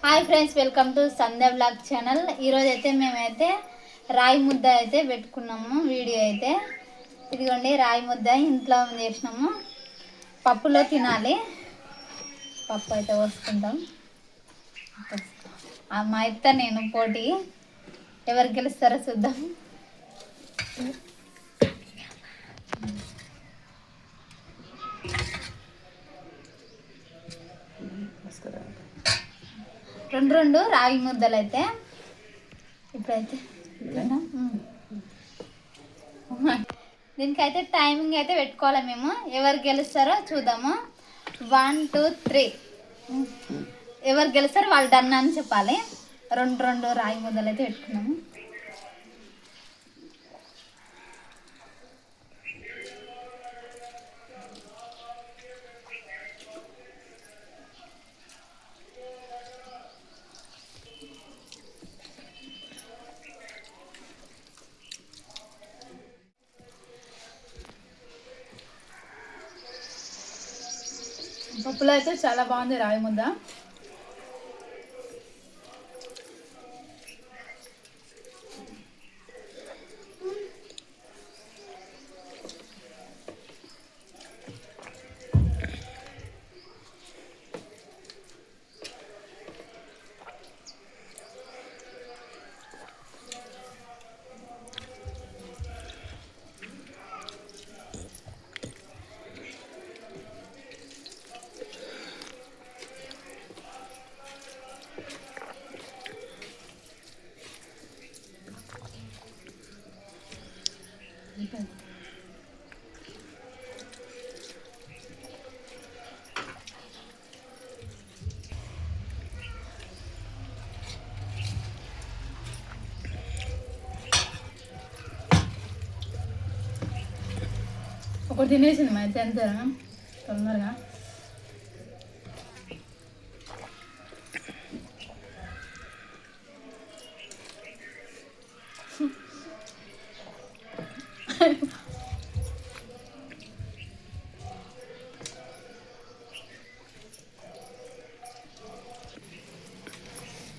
Hi friends, welcome to Sandhya blog channel. ఈరోజు అయితే మేమైతే రాయి ముద్ద అయితే పెట్టుకున్నాము. వీడియో అయితే ఇదిగోండి, రాయి ముద్ద ఇంట్లో చేసినాము. పప్పులో తినాలి. పప్పు అయితే పోసుకుంటాం. మా అత్త నేను పోటీ, ఎవరు గెలుస్తారో చూద్దాం. రెండు రాగి ముద్దలు అయితే ఇప్పుడైతే దీనికైతే టైమింగ్ అయితే పెట్టుకోవాలి. మేము ఎవరు గెలుస్తారో చూద్దాము. 1 2 3 ఎవరు గెలుస్తారో వాళ్ళు డన్ అని చెప్పాలి. రెండు రాగి ముద్దలు అయితే పెట్టుకున్నాము. పప్పులో అయితే చాలా బాగుంది రాగి ముద్ద. ఒకటి తినేసింది మా అయితే అంతే తొందరగా.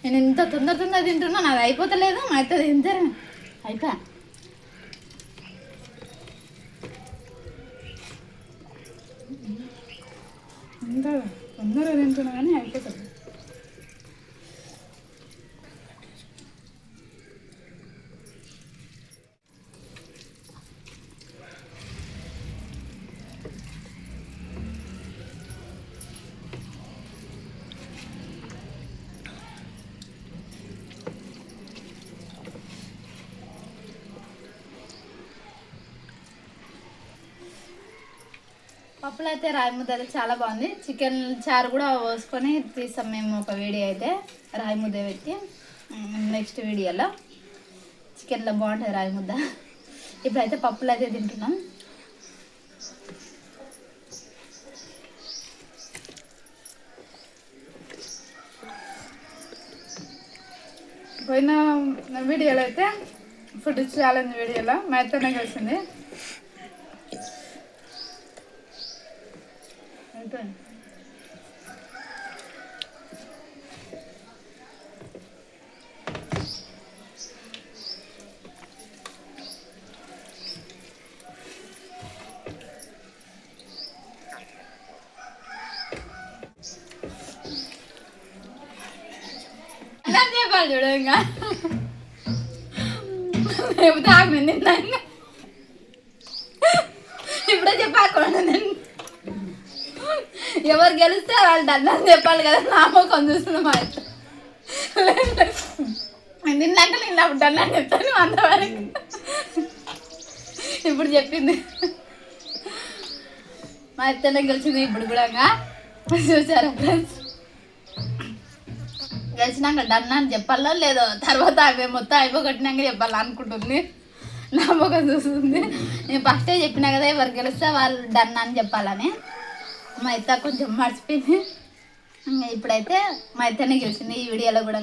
నేను ఇంత తొందరగా తింటున్నా, నాది అయిపోతలేదు. మా అయితే తింటారు అయిపోయా. తొందరగా తింటున్నా కానీ అయిపోతుంది. పప్పులు అయితే రాయి ముద్ద అయితే చాలా బాగుంది. చికెన్ చారు కూడా పోసుకొని తీస్తాం మేము ఒక వీడియో అయితే, రాయి ముద్ద పెట్టి. నెక్స్ట్ వీడియోలో చికెన్లో బాగుంటుంది రాయి ముద్ద. ఇప్పుడైతే పప్పులు అయితే తింటున్నాం. పోయిన వీడియోలో అయితే ఫుడ్ ఛాలెంజ్ వీడియోలో మా అత్తనే కలిసింది. చెప్పాలి చూడ, ఇంకా లేకపోతే ఆగిపోయింది. ఇప్పుడే చెప్పాకుండా నేను ఎవరు గెలిస్తే వాళ్ళు డన్ చెప్పాలి కదా. నా మొక్కం చూస్తున్నాం అయితే నిన్నాక నేను అప్పుడు డన్ అని చెప్తాను అంతవరకు. ఇప్పుడు చెప్పింది మా అత్తనే గెలిచింది. ఇప్పుడు కూడా చూసారా ఫ్రెండ్స్, గెలిచినాక డన్ అని చెప్పాలో లేదో తర్వాత అవి మొత్తం అయిపోగొట్టినాక చెప్పాలి అనుకుంటుంది. నా మొక్క చూస్తుంది. నేను ఫస్టే చెప్పినా కదా ఎవరు గెలిస్తే వాళ్ళు డన్ అని చెప్పాలని. మా అత్త కొంచెం మర్చిపోయింది. ఇప్పుడైతే మా అత్తనే గెలిచింది. ఈ వీడియోలో కూడా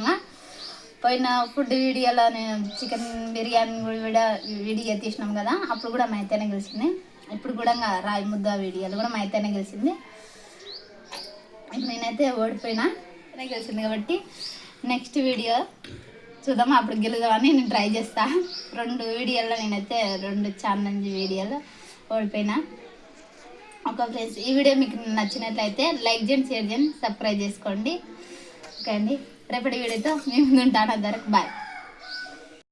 పోయిన ఫుడ్ వీడియోలో నేను చికెన్ బిర్యానీ వీడియో తీసినాం కదా, అప్పుడు కూడా మా అత్తనే గెలిచింది. ఇప్పుడు కూడా రాయి ముద్ద వీడియోలో కూడా మా అత్తనే గెలిచింది. ఇప్పుడు నేనైతే ఓడిపోయినా. గెలిచింది కాబట్టి నెక్స్ట్ వీడియో చూద్దాం, అప్పుడు గెలుదామని నేను ట్రై చేస్తా. 2 వీడియోలో నేనైతే 2 ఛాలెంజ్ వీడియోలో ఓడిపోయినా. ఒక ఫ్రెండ్స్, ఈ వీడియో మీకు నచ్చినట్లయితే లైక్ చేయండి, షేర్ చేయండి, సబ్స్క్రైబ్ చేసుకోండి. ఓకే అండి, రేపటి వీడియోతో మీ ముందు ఉంటాను. అందరికి బాయ్.